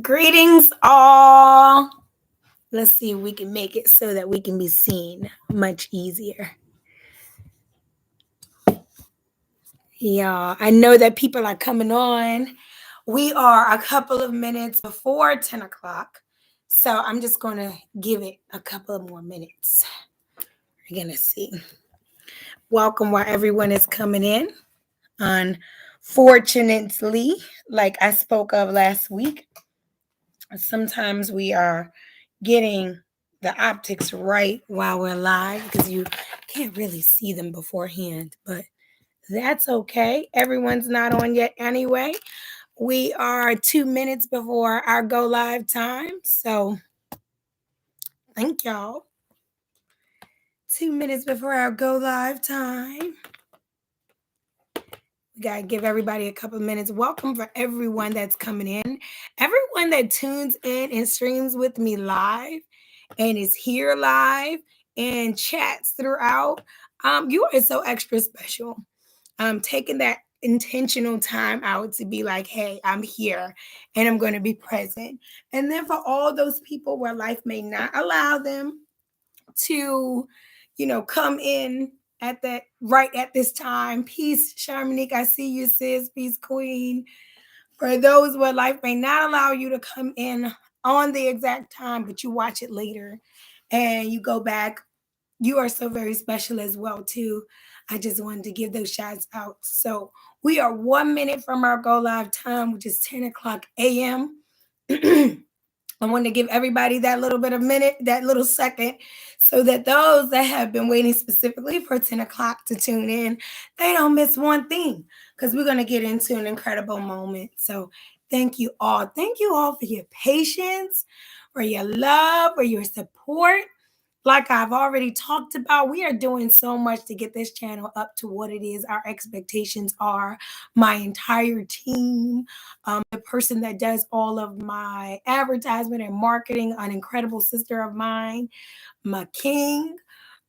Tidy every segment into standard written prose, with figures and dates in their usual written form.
Greetings, all. Let's see if we can make it so that we can be seen much easier. Yeah, I know that people are coming on. We are a couple of minutes before 10 o'clock. So I'm just going to give it a couple of more minutes. We're going to see. Welcome while everyone is coming in. Unfortunately, like I spoke of last week, sometimes we are getting the optics right while we're live because you can't really see them beforehand, but that's okay. Everyone's not on yet anyway. We are 2 minutes before our go live time. So thank y'all. 2 minutes before our go live time. We got to give everybody a couple of minutes. Welcome for everyone that's coming in, everyone that tunes in and streams with me live and is here live and chats throughout. You are so extra special. Taking that intentional time out to be like, hey, I'm here and I'm going to be present. And then for all those people where life may not allow them to, come in at that right at this time. Peace, Sharmanique. I see you, sis. Peace, Queen. For those where life may not allow you to come in on the exact time, but you watch it later and you go back, you are so very special as well, too. I just wanted to give those shouts out. So we are 1 minute from our go live time, which is 10 o'clock a.m. I want to give everybody that little bit of minute, that little second, so that those that have been waiting specifically for 10 o'clock to tune in, they don't miss one thing because we're going to get into an incredible moment. So thank you all. Thank you all for your patience, for your love, for your support. Like I've already talked about, we are doing so much to get this channel up to what it is. Our expectations are my entire team, the person that does all of my advertisement and marketing, an incredible sister of mine, my king,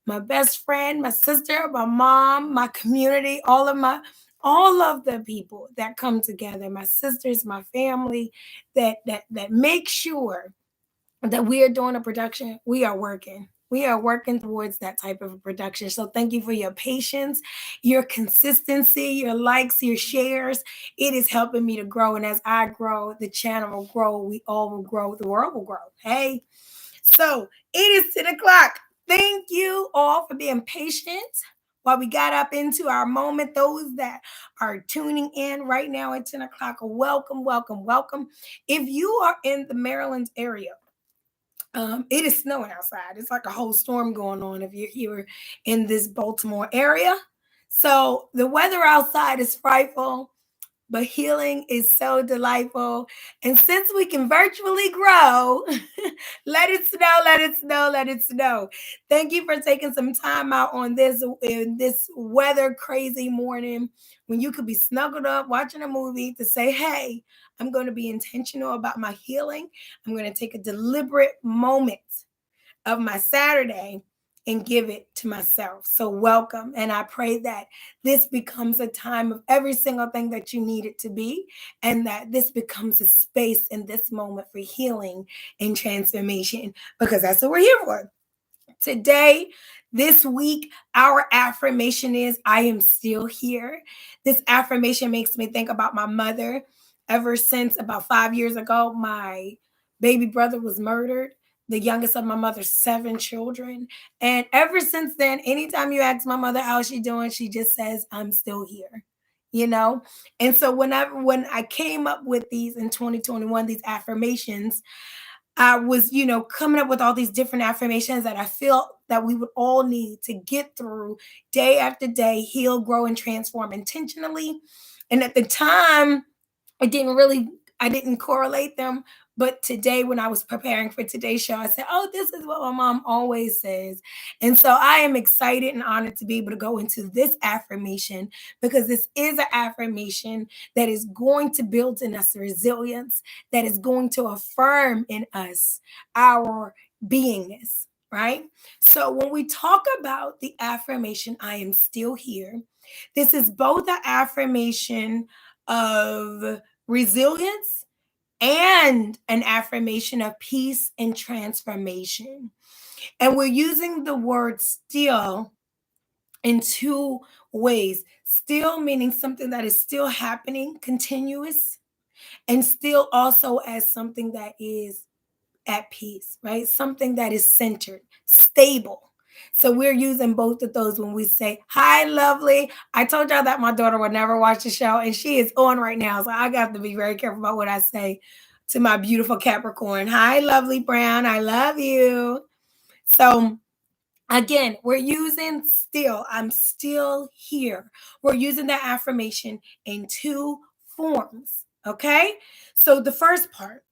my best friend, my sister, my mom, my community, all of the people that come together, my sisters, my family, that make sure that we are doing a production. We are working. We are working towards that type of a production. So thank you for your patience, your consistency, your likes, your shares. It is helping me to grow. And as I grow, the channel will grow. We all will grow. The world will grow. Hey. So it is 10 o'clock. Thank you all for being patient while we got up into our moment. Those that are tuning in right now at 10 o'clock, welcome, welcome, welcome. If you are in the Maryland area, it is snowing outside. It's like a whole storm going on if you're here in this Baltimore area. So the weather outside is frightful, but healing is so delightful. And since we can virtually grow, let it snow, let it snow, let it snow. Thank you for taking some time out on this weather crazy morning when you could be snuggled up watching a movie to say, hey, I'm going to be intentional about my healing. I'm going to take a deliberate moment of my Saturday and give it to myself. So welcome. And I pray that this becomes a time of every single thing that you need it to be, and that this becomes a space in this moment for healing and transformation, because that's what we're here for. Today, this week, our affirmation is I am still here. This affirmation makes me think about my mother. Ever since about 5 years ago, my baby brother was murdered, the youngest of my mother's 7 children. And ever since then, anytime you ask my mother how she's doing, she just says, I'm still here. You know? And so when I came up with these in 2021, these affirmations, I was, coming up with all these different affirmations that I feel that we would all need to get through day after day, heal, grow, and transform intentionally. And at the time, I didn't correlate them. But today, when I was preparing for today's show, I said, oh, this is what my mom always says. And so I am excited and honored to be able to go into this affirmation, because this is an affirmation that is going to build in us resilience, that is going to affirm in us our beingness, right? So when we talk about the affirmation, I am still here, this is both an affirmation of resilience and an affirmation of peace and transformation. And we're using the word still in two ways. Still meaning something that is still happening, continuous, and still also as something that is at peace, right? Something that is centered, stable. So we're using both of those when we say, hi, lovely. I told y'all that my daughter would never watch the show, and she is on right now. So I got to be very careful about what I say to my beautiful Capricorn. Hi, lovely Brown. I love you. So again, we're using still. I'm still here. We're using that affirmation in two forms. Okay. So the first part,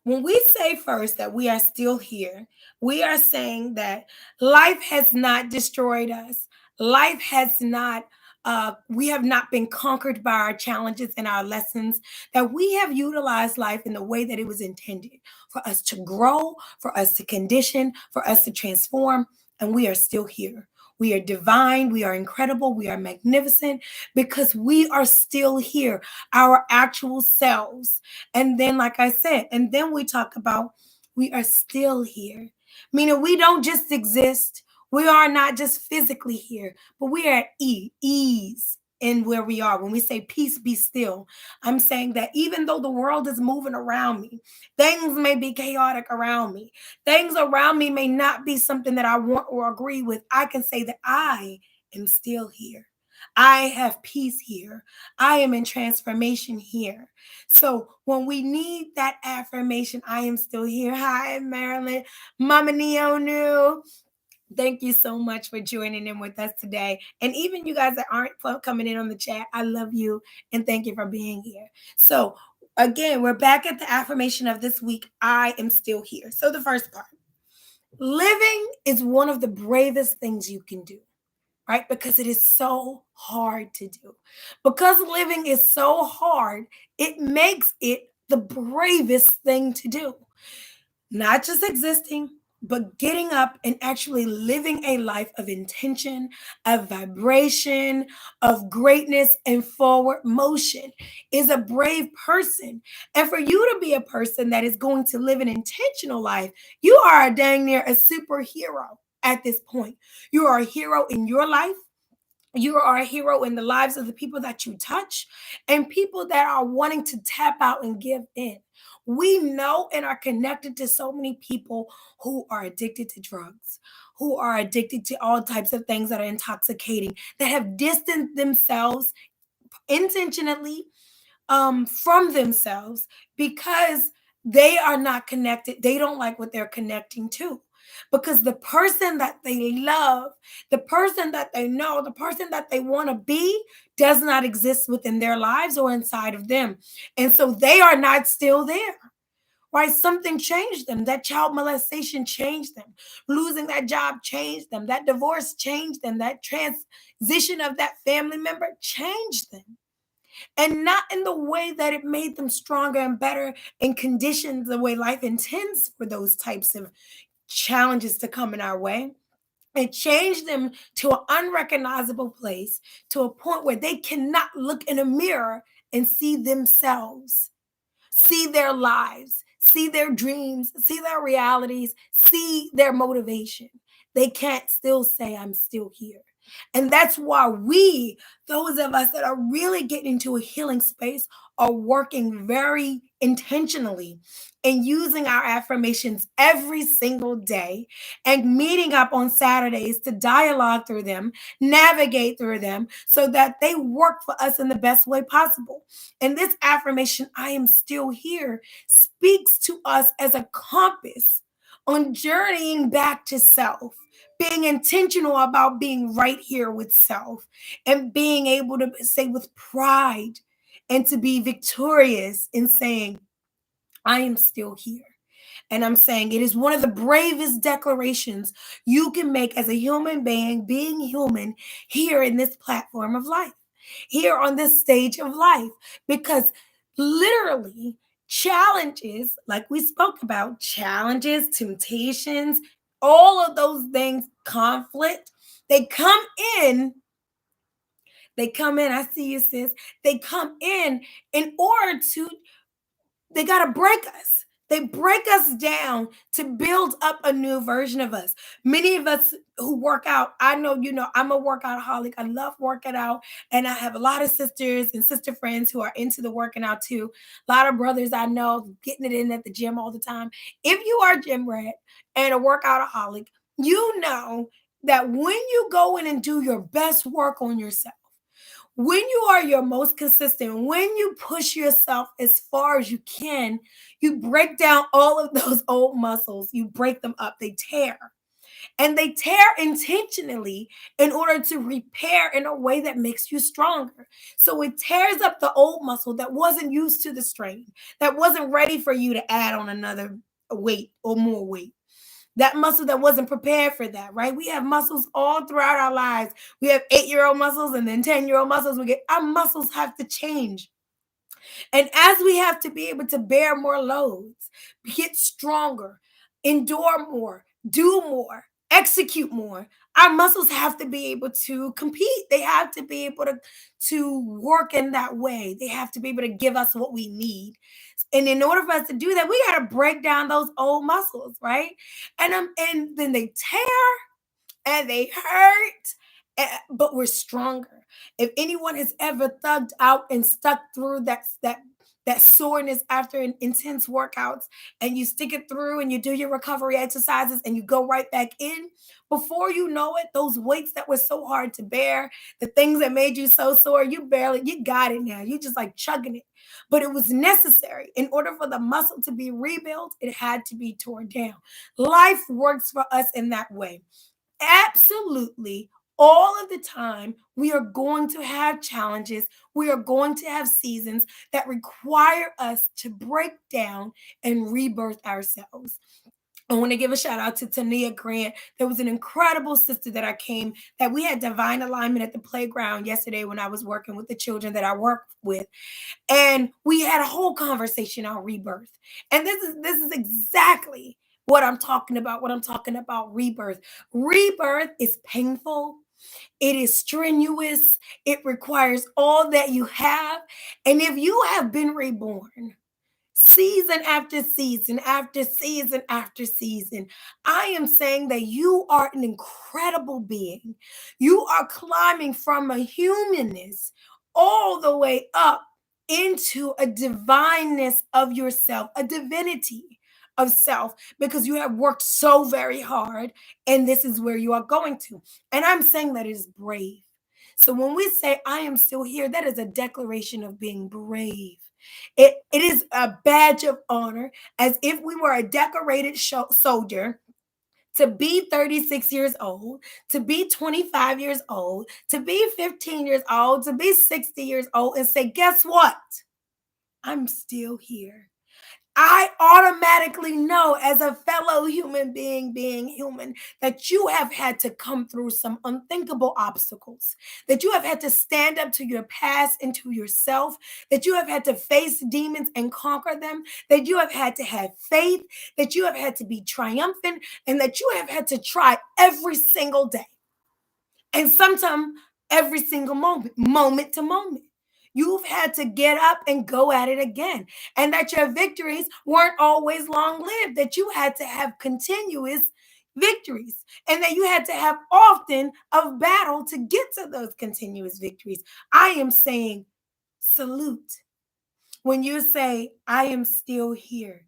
when we say first that we are still here, we are saying that life has not destroyed us. Life has not, we have not been conquered by our challenges and our lessons, that we have utilized life in the way that it was intended for us to grow, for us to condition, for us to transform, and we are still here. We are divine, we are incredible, we are magnificent because we are still here, our actual selves. And then, like I said, and then we talk about we are still here, meaning we don't just exist. We are not just physically here, but we are at ease in where we are. When we say peace, be still, I'm saying that even though the world is moving around me, things may be chaotic around me, things around me may not be something that I want or agree with, I can say that I am still here. I have peace here. I am in transformation here. So when we need that affirmation, I am still here. Hi, Marilyn. Mama Neonu. Thank you so much for joining in with us today. And even you guys that aren't coming in on the chat, I love you and thank you for being here. So again, we're back at the affirmation of this week. I am still here. So the first part, living is one of the bravest things you can do, right? Because it is so hard to do. Because living is so hard, it makes it the bravest thing to do. Not just existing, but getting up and actually living a life of intention, of vibration, of greatness, and forward motion is a brave person. And for you to be a person that is going to live an intentional life, you are a dang near a superhero at this point. You are a hero in your life. You are a hero in the lives of the people that you touch and people that are wanting to tap out and give in. We know and are connected to so many people who are addicted to drugs, who are addicted to all types of things that are intoxicating, that have distanced themselves intentionally from themselves because they are not connected. They don't like what they're connecting to. Because the person that they love, the person that they know, the person that they want to be does not exist within their lives or inside of them. And so they are not still there. Right? Something changed them. That child molestation changed them. Losing that job changed them. That divorce changed them. That transition of that family member changed them, and not in the way that it made them stronger and better and conditioned the way life intends for those types of challenges to come in our way. It changed them to an unrecognizable place, to a point where they cannot look in a mirror and see themselves, see their lives, see their dreams, see their realities, see their motivation. They can't still say, I'm still here. And that's why we, those of us that are really getting into a healing space, are working very intentionally and using our affirmations every single day and meeting up on Saturdays to dialogue through them, navigate through them so that they work for us in the best way possible. And this affirmation, I am still here, speaks to us as a compass on journeying back to self, being intentional about being right here with self, and being able to say with pride and to be victorious in saying, I am still here. And I'm saying it is one of the bravest declarations you can make as a human being human here in this platform of life, here on this stage of life, because literally challenges, like we spoke about, challenges, temptations, all of those things, conflict, they come in. They come in. I see you, sis. They come in order to They got to break us. They break us down to build up a new version of us. Many of us who work out, I know, I'm a workoutaholic. I love working out. And I have a lot of sisters and sister friends who are into the working out too. A lot of brothers I know getting it in at the gym all the time. If you are gym rat and a workoutaholic, you know that when you go in and do your best work on yourself, when you are your most consistent, when you push yourself as far as you can, you break down all of those old muscles. You break them up, they tear. And they tear intentionally in order to repair in a way that makes you stronger. So it tears up the old muscle that wasn't used to the strain, that wasn't ready for you to add on another weight or more weight, that muscle that wasn't prepared for that, right? We have muscles all throughout our lives. We have 8-year-old muscles and then 10-year-old muscles. Our muscles have to change. And as we have to be able to bear more loads, get stronger, endure more, do more, execute more, our muscles have to be able to compete. They have to be able to work in that way. They have to be able to give us what we need. And in order for us to do that, we got to break down those old muscles, right? And then they tear and they hurt, but we're stronger. If anyone has ever thugged out and stuck through that soreness after an intense workouts, and you stick it through and you do your recovery exercises and you go right back in, before you know it, those weights that were so hard to bear, the things that made you so sore, you got it now. You just like chugging it. But it was necessary. In order for the muscle to be rebuilt, it had to be torn down. Life works for us in that way. Absolutely. All of the time, we are going to have challenges. We are going to have seasons that require us to break down and rebirth ourselves. I want to give a shout out to Tania Grant. There was an incredible sister that we had divine alignment at the playground yesterday when I was working with the children that I work with. And we had a whole conversation on rebirth. And this is exactly what I'm talking about. What I'm talking about, rebirth. Rebirth is painful. It is strenuous. It requires all that you have. And if you have been reborn, season after season after season after season, I am saying that you are an incredible being. You are climbing from a humanness all the way up into a divineness of yourself, a divinity of self, because you have worked so very hard, and this is where you are going to. And I'm saying that is brave. So when we say, I am still here, that is a declaration of being brave. It is a badge of honor, as if we were a decorated soldier, to be 36 years old, to be 25 years old, to be 15 years old, to be 60 years old, and say, guess what? I'm still here. I automatically know, as a fellow human being human, that you have had to come through some unthinkable obstacles, that you have had to stand up to your past and to yourself, that you have had to face demons and conquer them, that you have had to have faith, that you have had to be triumphant, and that you have had to try every single day. And sometimes every single moment to moment. You've had to get up and go at it again. And that your victories weren't always long lived, that you had to have continuous victories, and that you had to have often of battle to get to those continuous victories. I am saying salute. When you say, I am still here,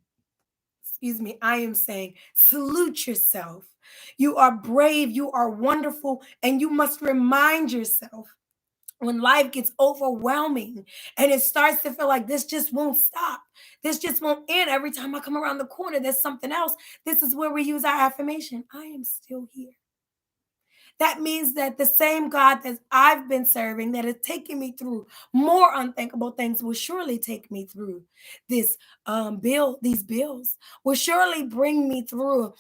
excuse me, I am saying salute yourself. You are brave, you are wonderful, and you must remind yourself when life gets overwhelming and it starts to feel like this just won't stop. This just won't end. Every time I come around the corner, there's something else. This is where we use our affirmation. I am still here. That means that the same God that I've been serving, that has taken me through more unthinkable things, will surely take me through these bills, will surely bring me through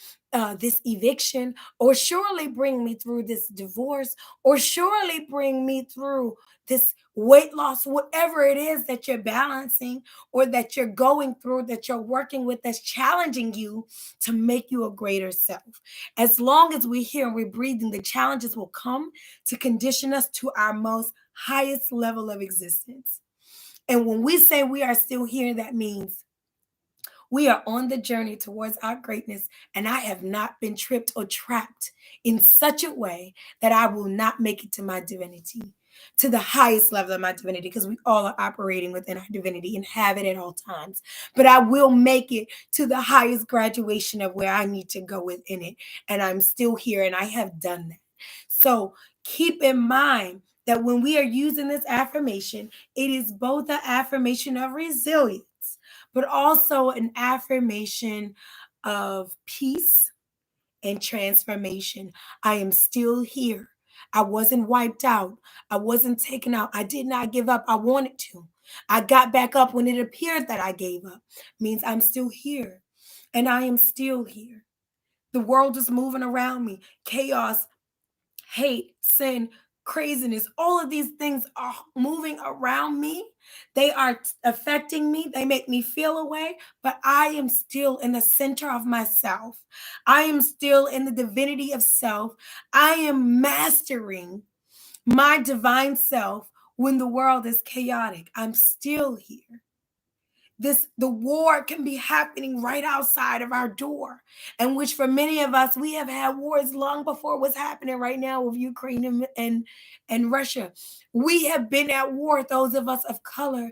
this eviction, or surely bring me through this divorce, or surely bring me through this weight loss, whatever it is that you're balancing or that you're going through, that you're working with, that's challenging you to make you a greater self. As long as we're here and we're breathing, the challenges will come to condition us to our most highest level of existence. And when we say we are still here, that means We are on the journey towards our greatness, and I have not been tripped or trapped in such a way that I will not make it to my divinity, to the highest level of my divinity, because we all are operating within our divinity and have it at all times. But I will make it to the highest graduation of where I need to go within it. And I'm still here, and I have done that. So keep in mind that when we are using this affirmation, it is both an affirmation of resilience, but also an affirmation of peace and transformation. I am still here. I wasn't wiped out. I wasn't taken out. I did not give up. I wanted to. I got back up when it appeared that I gave up. Means I'm still here. And I am still here. The world is moving around me. Chaos, hate, sin, craziness, all of these things are moving around me. They are affecting me. They make me feel a way, but I am still in the center of myself. I am still in the divinity of self. I am mastering my divine self when the world is chaotic. I'm still here. The war can be happening right outside of our door, and which for many of us, we have had wars long before what's happening right now with Ukraine and Russia. We have been at war, those of us of color,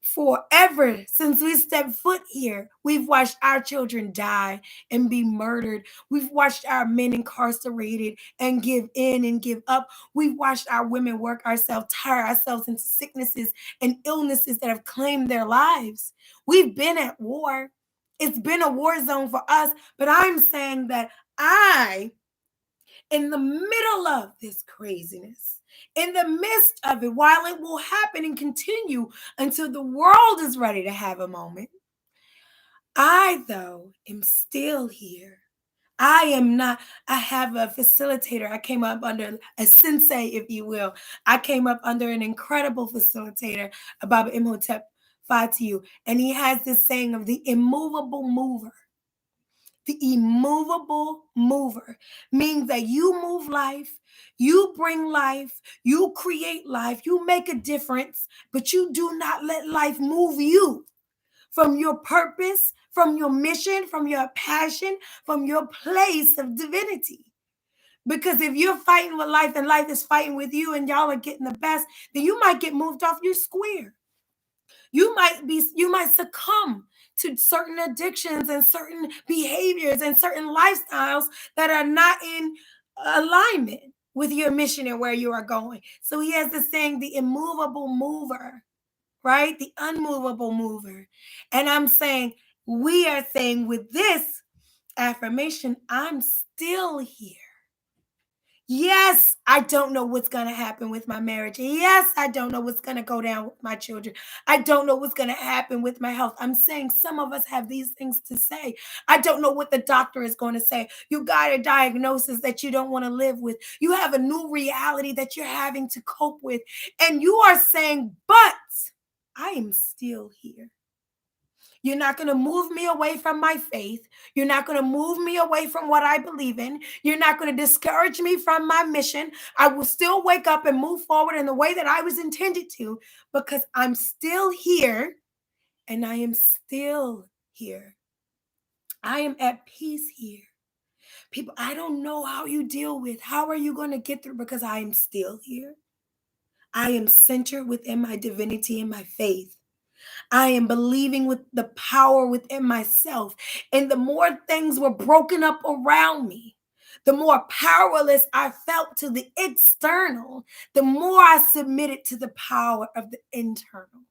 forever since we stepped foot here. We've watched our children die and be murdered. We've watched our men incarcerated and give in and give up. We've watched our women work ourselves, tire ourselves into sicknesses and illnesses that have claimed their lives. We've been at war. It's been a war zone for us, but I'm saying that I, in the middle of this craziness, in the midst of it, while it will happen and continue until the world is ready to have a moment, I, though, am still here. I am not, I have a facilitator. I came up under a sensei, if you will. I came up under an incredible facilitator, Baba Imhotep Fatiyu, and he has this saying of the immovable mover. The immovable mover means that you move life, you bring life, you create life, you make a difference, but you do not let life move you from your purpose, from your mission, from your passion, from your place of divinity. Because if you're fighting with life and life is fighting with you and y'all are getting the best, then you might get moved off your square. You might succumb to certain addictions and certain behaviors and certain lifestyles that are not in alignment with your mission and where you are going. So he has this saying, the immovable mover, right? The unmovable mover. And I'm saying, we are saying with this affirmation, I'm still here. Yes, I don't know what's going to happen with my marriage. Yes, I don't know what's going to go down with my children. I don't know what's going to happen with my health. I'm saying some of us have these things to say. I don't know what the doctor is going to say. You got a diagnosis that you don't want to live with. You have a new reality that you're having to cope with. And you are saying, but I am still here. You're not going to move me away from my faith. You're not going to move me away from what I believe in. You're not going to discourage me from my mission. I will still wake up and move forward in the way that I was intended to, because I'm still here and I am still here. I am at peace here. People, I don't know how you deal with, how are you going to get through, because I am still here. I am centered within my divinity and my faith. I am believing with the power within myself. And the more things were broken up around me, the more powerless I felt to the external, the more I submitted to the power of the internal.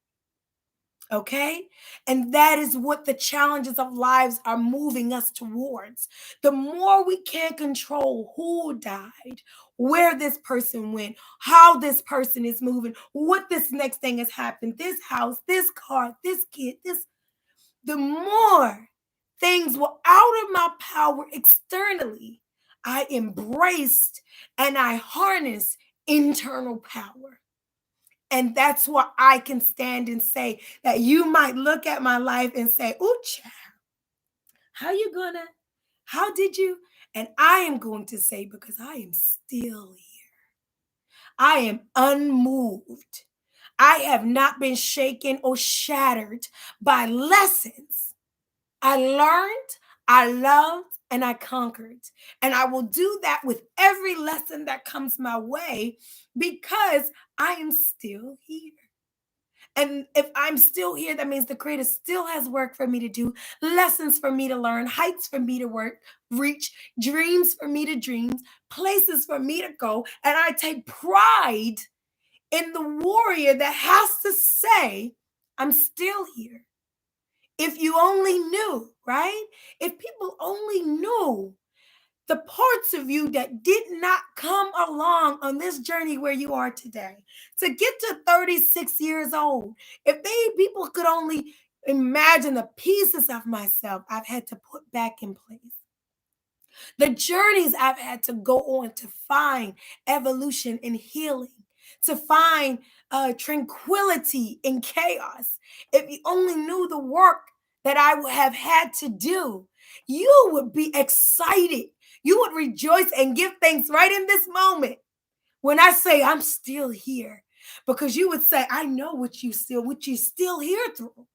Okay? And that is what the challenges of lives are moving us towards. The more we can't control who died, where this person went, how this person is moving, what this next thing has happened, this house, this car, this kid, the more things were out of my power externally, I embraced and I harnessed internal power. And that's what I can stand and say, that you might look at my life and say, "Ooh, child, how did you?" And I am going to say, because I am still here. I am unmoved. I have not been shaken or shattered by lessons I learned, I loved, and I conquered. And I will do that with every lesson that comes my way because I am still here. And if I'm still here, that means the Creator still has work for me to do, lessons for me to learn, heights for me to work, reach, dreams for me to dream, places for me to go. And I take pride in the warrior that has to say, I'm still here. If you only knew, right? If people only knew the parts of you that did not come along on this journey where you are today, to get to 36 years old, if people could only imagine the pieces of myself I've had to put back in place, the journeys I've had to go on to find evolution and healing, to find tranquility in chaos. If you only knew the work that I would have had to do, you would be excited. You would rejoice and give thanks right in this moment when I say I'm still here, because you would say, I know what you're still here through.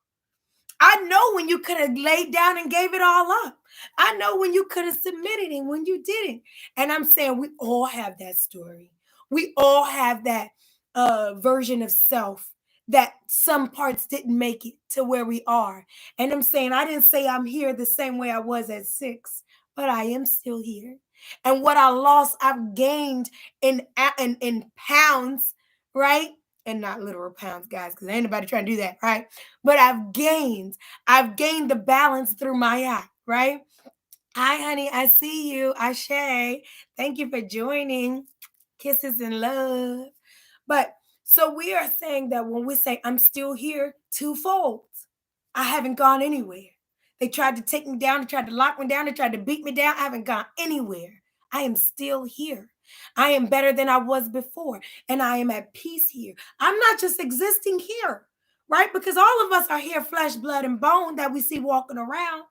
I know when you could have laid down and gave it all up. I know when you could have submitted and when you didn't. And I'm saying we all have that story. We all have that version of self that some parts didn't make it to where we are. And I'm saying I didn't say I'm here the same way I was at 6, but I am still here. And what I lost, I've gained in pounds, right? And not literal pounds, guys, because ain't nobody trying to do that, right? But I've gained the balance through my eye, right? Hi, honey. I see you. Ashe. Thank you for joining. Kisses and love. But so we are saying that when we say I'm still here, twofold. I haven't gone anywhere. They tried to take me down, they tried to lock me down, they tried to beat me down. I haven't gone anywhere. I am still here. I am better than I was before, and I am at peace here. I'm not just existing here, right? Because all of us are here, flesh, blood, and bone that we see walking around.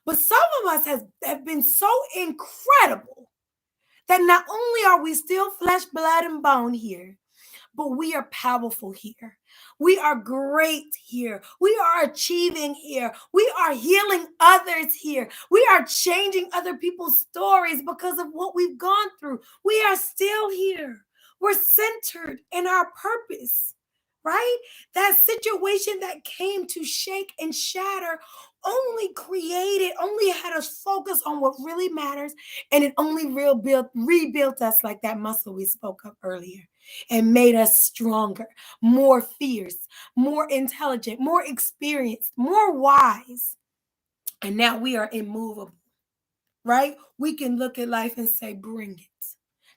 But some of us have been so incredible that not only are we still flesh, blood, and bone here, but we are powerful here. We are great here. We are achieving here. We are healing others here. We are changing other people's stories because of what we've gone through. We are still here. We're centered in our purpose, right? That situation that came to shake and shatter only had us focus on what really matters, and it only rebuilt us like that muscle we spoke of earlier and made us stronger, more fierce, more intelligent, more experienced, more wise. And now we are immovable, right? We can look at life and say, bring it.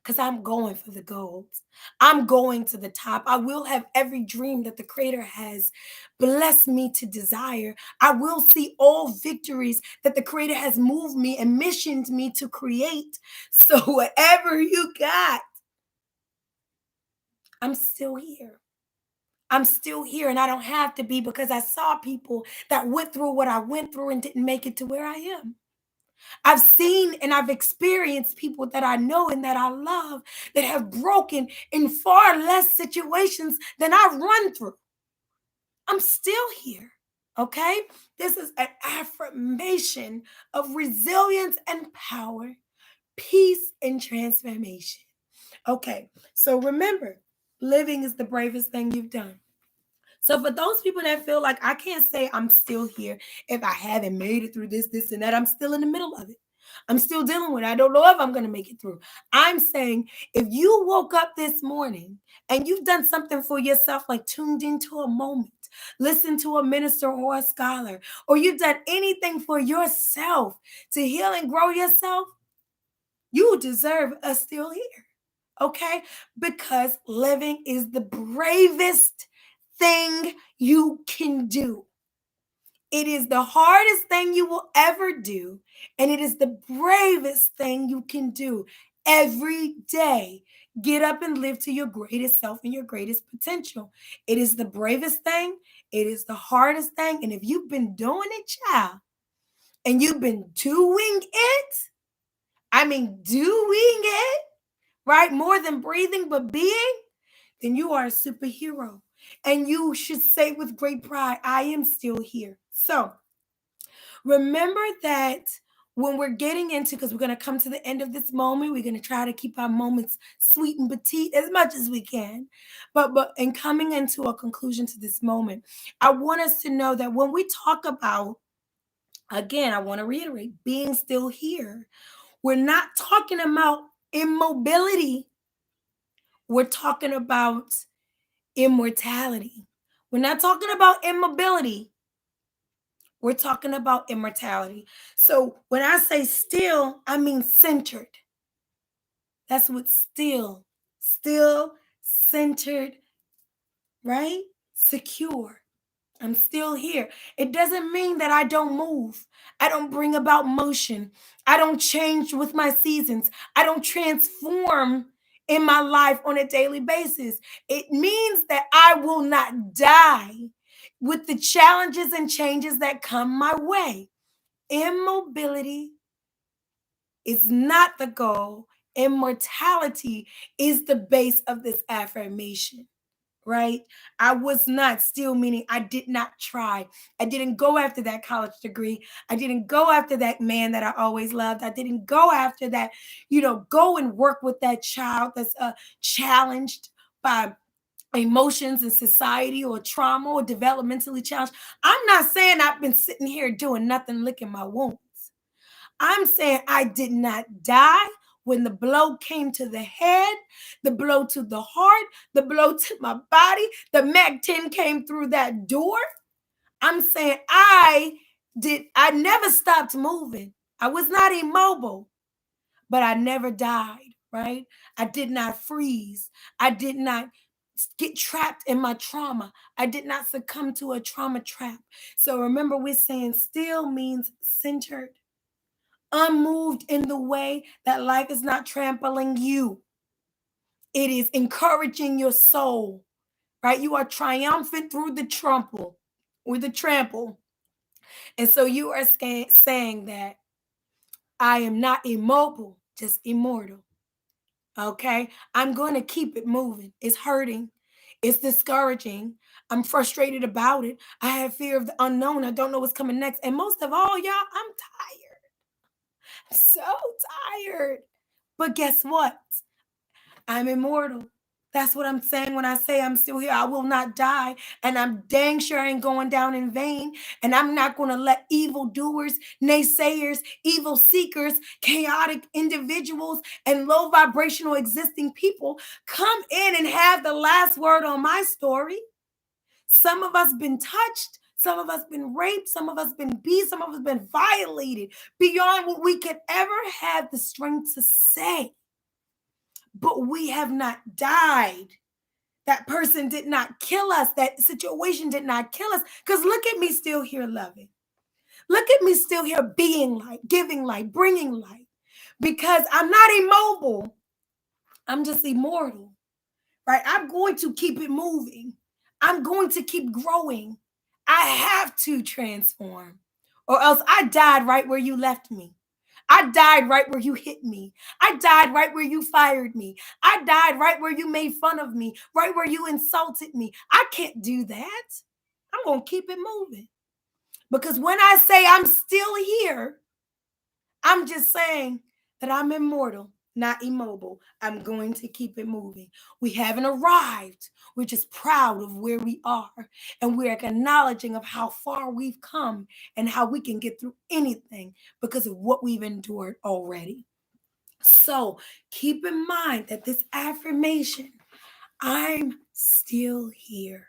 Because I'm going for the gold. I'm going to the top. I will have every dream that the Creator has blessed me to desire. I will see all victories that the Creator has moved me and missioned me to create. So, whatever you got, I'm still here. I'm still here, and I don't have to be, because I saw people that went through what I went through and didn't make it to where I am. I've seen and I've experienced people that I know and that I love that have broken in far less situations than I've run through. I'm still here. Okay? This is an affirmation of resilience and power, peace and transformation. Okay, so remember, living is the bravest thing you've done. So for those people that feel like I can't say I'm still here if I haven't made it through this, and that, I'm still in the middle of it. I'm still dealing with it. I don't know if I'm going to make it through. I'm saying if you woke up this morning and you've done something for yourself, like tuned into a moment, listened to a minister or a scholar, or you've done anything for yourself to heal and grow yourself, you deserve a still here. Okay? Because living is the bravest thing you can do. It is the hardest thing you will ever do, and it is the bravest thing you can do every day. Get up and live to your greatest self and your greatest potential. It is the bravest thing, it is the hardest thing, and if you've been doing it, child, and you've been doing it, I mean, doing it, right? More than breathing, but being, then you are a superhero. And you should say with great pride, I am still here. So Remember that when we're getting into, because we're going to come to the end of this moment, we're going to try to keep our moments sweet and petite as much as we can. But in coming into a conclusion to this moment, I want us to know that when we talk about, again, I want to reiterate, being still here, we're not talking about immobility. We're talking about immortality. We're not talking about immobility. We're talking about immortality. So when I say still, I mean centered. That's what still, centered, right? Secure. I'm still here. It doesn't mean that I don't move. I don't bring about motion. I don't change with my seasons. I don't transform in my life on a daily basis. It means that I will not die with the challenges and changes that come my way. Immobility is not the goal. Immortality is the base of this affirmation, right? I was not still, meaning I did not try. I didn't go after that college degree. I didn't go after that man that I always loved. I didn't go after that, go and work with that child that's challenged by emotions and society or trauma or developmentally challenged. I'm not saying I've been sitting here doing nothing, licking my wounds. I'm saying I did not die when the blow came to the head, the blow to the heart, the blow to my body, the Mac 10 came through that door. I'm saying I never stopped moving. I was not immobile, but I never died, right? I did not freeze. I did not get trapped in my trauma. I did not succumb to a trauma trap. So remember, we're saying still means centered, unmoved in the way that life is not trampling you. It is encouraging your soul, right? You are triumphant through the trample or the trample. And so you are saying that I am not immobile, just immortal. Okay? I'm going to keep it moving. It's hurting. It's discouraging. I'm frustrated about it. I have fear of the unknown. I don't know what's coming next. And most of all, y'all, I'm tired. I'm so tired. But guess what? I'm immortal. That's what I'm saying when I say I'm still here. I will not die. And I'm dang sure I ain't going down in vain. And I'm not going to let evil doers, naysayers, evil seekers, chaotic individuals, and low vibrational existing people come in and have the last word on my story. Some of us been touched. Some of us been raped. Some of us been beat. Some of us been violated beyond what we could ever have the strength to say. But we have not died. That person did not kill us. That situation did not kill us. Because look at me still here loving. Look at me still here being light, giving light, bringing light. Because I'm not immobile. I'm just immortal, right? I'm going to keep it moving. I'm going to keep growing. I have to transform, or else I died right where you left me. I died right where you hit me. I died right where you fired me. I died right where you made fun of me, right where you insulted me. I can't do that. I'm going to keep it moving. Because when I say I'm still here, I'm just saying that I'm immortal, not immobile. I'm going to keep it moving. We haven't arrived. We're just proud of where we are. And we're acknowledging of how far we've come and how we can get through anything because of what we've endured already. So keep in mind that this affirmation, I'm still here,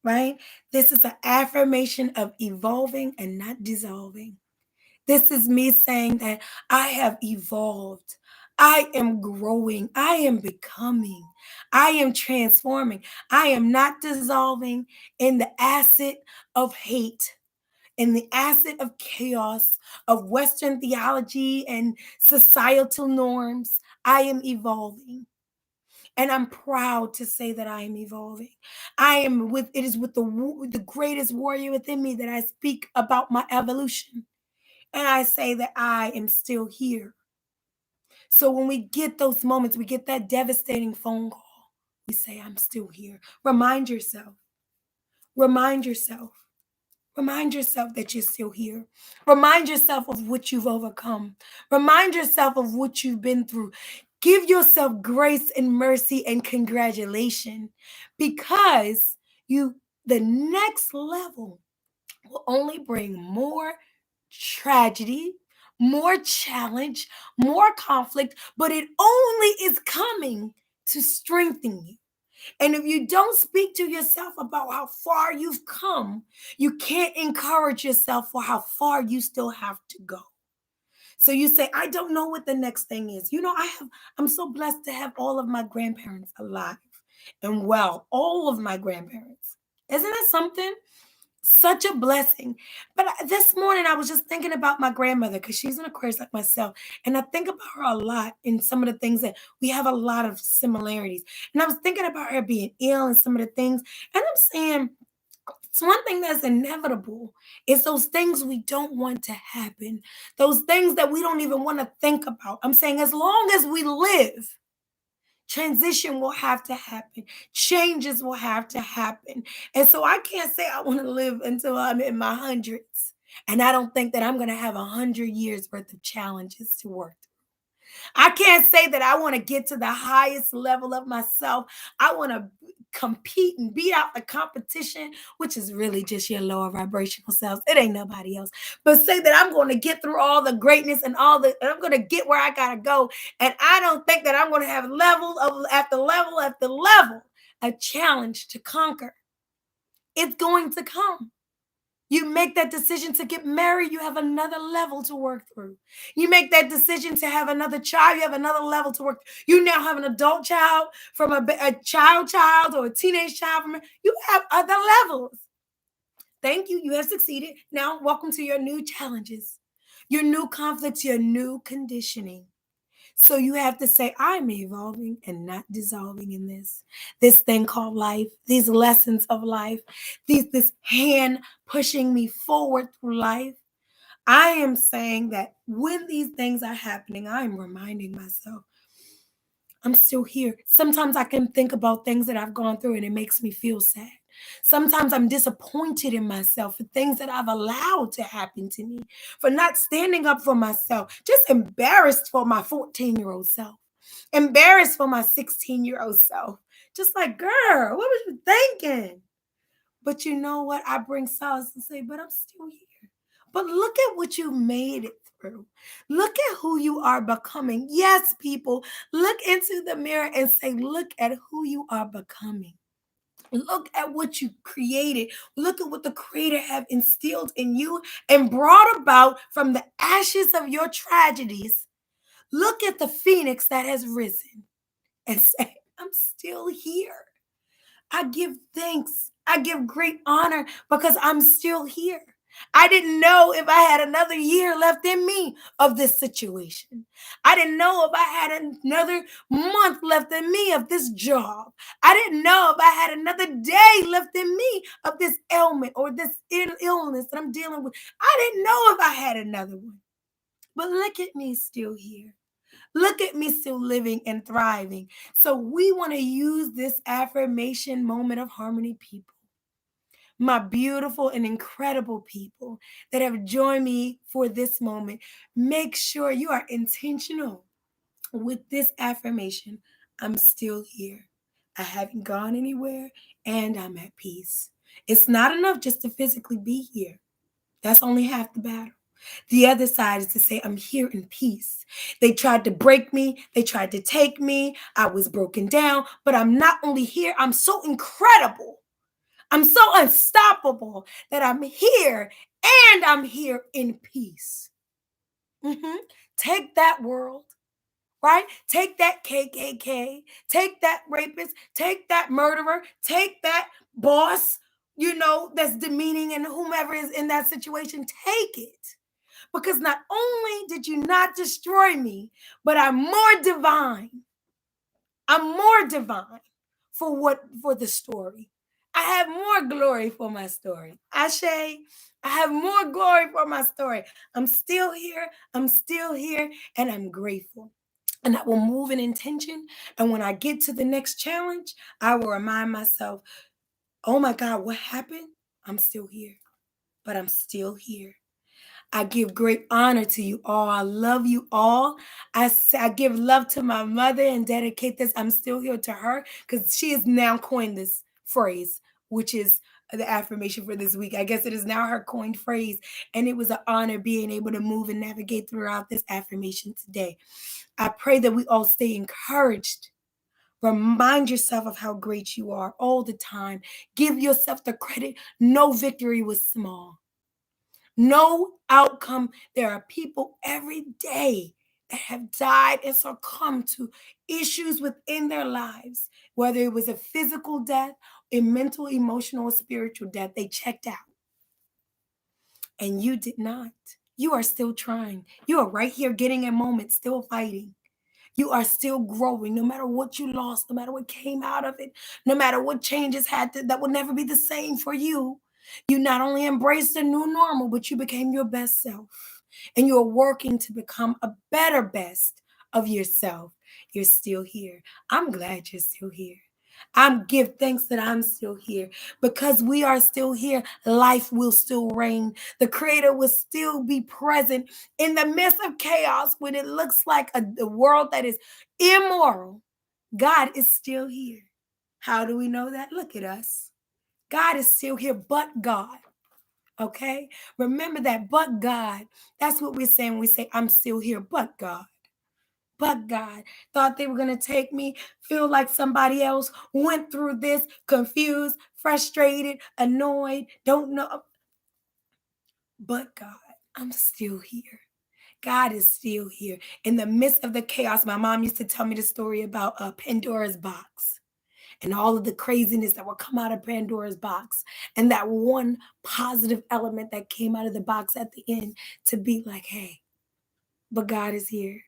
right? This is an affirmation of evolving and not dissolving. This is me saying that I have evolved. I am growing. I am becoming. I am transforming. I am not dissolving in the acid of hate, in the acid of chaos, of Western theology and societal norms. I am evolving. And I'm proud to say that I am evolving. It is with the greatest warrior within me that I speak about my evolution. And I say that I am still here. So when we get those moments, we get that devastating phone call, we say, I'm still here. Remind yourself. Remind yourself. Remind yourself that you're still here. Remind yourself of what you've overcome. Remind yourself of what you've been through. Give yourself grace and mercy and congratulation because you the next level will only bring more tragedy, more challenge, more conflict, but it only is coming to strengthen you. And if you don't speak to yourself about how far you've come, you can't encourage yourself for how far you still have to go. So you say, I don't know what the next thing is. I'm so blessed to have all of my grandparents alive and well, all of my grandparents. Isn't that something? Such a blessing. But this morning I was just thinking about my grandmother because she's an Aquarius like myself. And I think about her a lot in some of the things that we have a lot of similarities. And I was thinking about her being ill and some of the things. And I'm saying, it's one thing that's inevitable is those things we don't want to happen, those things that we don't even want to think about. I'm saying, as long as we live, transition will have to happen. Changes will have to happen. And so I can't say I want to live until I'm in my hundreds. And I don't think that I'm going to have 100 years worth of challenges to work through. I can't say that I want to get to the highest level of myself. I want to compete and beat out the competition, which is really just your lower vibrational selves. It ain't nobody else. But say that I'm going to get through all the greatness and and I'm going to get where I got to go. And I don't think that I'm going to have level of after level after level, a challenge to conquer. It's going to come. You make that decision to get married, you have another level to work through. You make that decision to have another child, you have another level to work through. You now have an adult child from a child or a teenage child from you have other levels. Thank you. You have succeeded. Now, welcome to your new challenges, your new conflicts, your new conditioning. So you have to say, I'm evolving and not dissolving in this thing called life, these lessons of life, this hand pushing me forward through life. I am saying that when these things are happening, I'm reminding myself I'm still here. Sometimes I can think about things that I've gone through and it makes me feel sad. Sometimes I'm disappointed in myself for things that I've allowed to happen to me, for not standing up for myself, just embarrassed for my 14-year-old self, embarrassed for my 16-year-old self. Just like, girl, what was you thinking? But you know what? I bring solace and say, but I'm still here. But look at what you made it through. Look at who you are becoming. Yes, people, look into the mirror and say, look at who you are becoming. Look at what you created. Look at what the Creator have instilled in you and brought about from the ashes of your tragedies. Look at the phoenix that has risen and say, I'm still here. I give thanks. I give great honor because I'm still here. I didn't know if I had another year left in me of this situation. I didn't know if I had another month left in me of this job. I didn't know if I had another day left in me of this ailment or this illness that I'm dealing with. I didn't know if I had another one. But look at me still here. Look at me still living and thriving. So we want to use this affirmation moment of harmony, people. My beautiful and incredible people that have joined me for this moment. Make sure you are intentional with this affirmation. I'm still here. I haven't gone anywhere and I'm at peace. It's not enough just to physically be here. That's only half the battle. The other side is to say, I'm here in peace. They tried to break me. They tried to take me. I was broken down, but I'm not only here, I'm so incredible. I'm so unstoppable that I'm here and I'm here in peace. Mhm. Take that world, right? Take that KKK, take that rapist, take that murderer, take that boss, that's demeaning and whomever is in that situation. Take it. Because not only did you not destroy me, but I'm more divine. I'm more divine for the story. I have more glory for my story. Ashe, I have more glory for my story. I'm still here. I'm still here, and I'm grateful. And I will move in intention. And when I get to the next challenge, I will remind myself, oh my God, what happened? I'm still here. but I'm still here. I give great honor to you all. I love you all. I give love to my mother and dedicate this. I'm still here to her because she has now coined this phrase, which is the affirmation for this week. I guess it is now her coined phrase. And it was an honor being able to move and navigate throughout this affirmation today. I pray that we all stay encouraged. Remind yourself of how great you are all the time. Give yourself the credit. No victory was small. No outcome. There are people every day that have died and succumbed to issues within their lives, whether it was a physical death, a mental, emotional, or spiritual death. They checked out, and you did not. You are still trying. You are right here getting a moment, still fighting. You are still growing no matter what you lost, no matter what came out of it, no matter what changes that will never be the same for you. You not only embraced the new normal, but you became your best self. And you're working to become a better best of yourself. You're still here. I'm glad you're still here. I'm give thanks that I'm still here because we are still here. Life will still reign. The creator will still be present in the midst of chaos when it looks like a world that is immoral. God is still here. How do we know that? Look at us. God is still here, but God. Okay? Remember that, but God. That's what we're saying when we say, I'm still here, but God. But God thought they were going to take me, feel like somebody else went through this, confused, frustrated, annoyed, don't know. But God, I'm still here. God is still here. In the midst of the chaos, my mom used to tell me the story about Pandora's box and all of the craziness that would come out of Pandora's box. And that one positive element that came out of the box at the end to be like, hey, but God is here.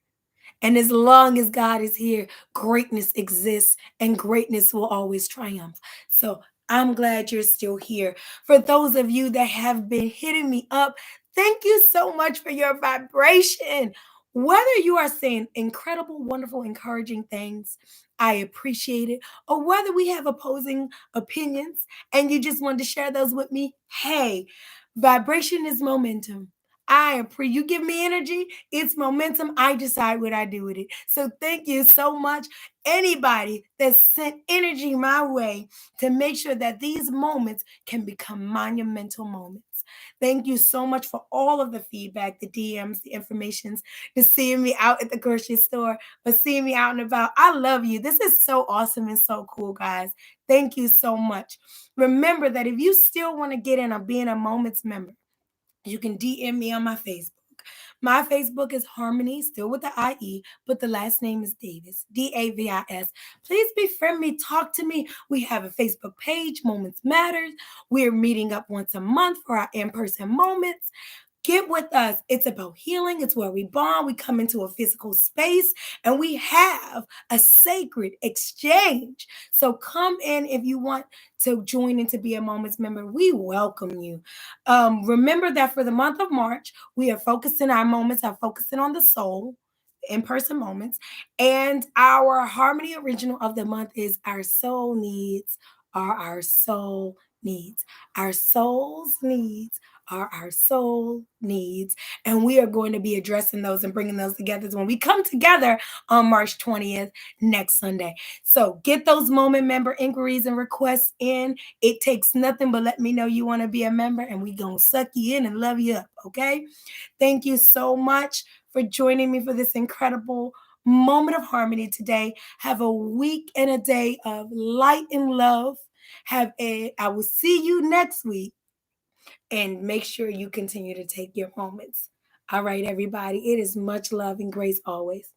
And as long as God is here, greatness exists and greatness will always triumph. So I'm glad you're still here. For those of you that have been hitting me up, thank you so much for your vibration. Whether you are saying incredible, wonderful, encouraging things, I appreciate it. Or whether we have opposing opinions and you just wanted to share those with me, hey, vibration is momentum. You give me energy, it's momentum. I decide what I do with it. So thank you so much. Anybody that sent energy my way to make sure that these moments can become monumental moments. Thank you so much for all of the feedback, the DMs, the informations, the seeing me out at the grocery store, but seeing me out and about. I love you. This is so awesome and so cool, guys. Thank you so much. Remember that if you still want to get in on being a Moments member, you can DM me on my Facebook. My Facebook is Harmony, still with the IE, but the last name is Davis, Davis. Please befriend me, talk to me. We have a Facebook page, Moments Matters. We're meeting up once a month for our in person moments. Get with us. It's about healing. It's where we bond. We come into a physical space and we have a sacred exchange. So come in if you want to join in to be a Moments member. We welcome you. Remember that for the month of March, we are focusing our moments, are focusing on the soul, in-person moments. And our Harmony original of the month is Our Soul Needs Are Our Soul Needs. Our soul's needs are our soul needs. And we are going to be addressing those and bringing those together when we come together on March 20th, next Sunday. So get those moment member inquiries and requests in. It takes nothing but let me know you want to be a member and we going to suck you in and love you up. Okay. Thank you so much for joining me for this incredible moment of harmony today. Have a week and a day of light and love. I will see you next week and make sure you continue to take your moments. All right, everybody. It is much love and grace always.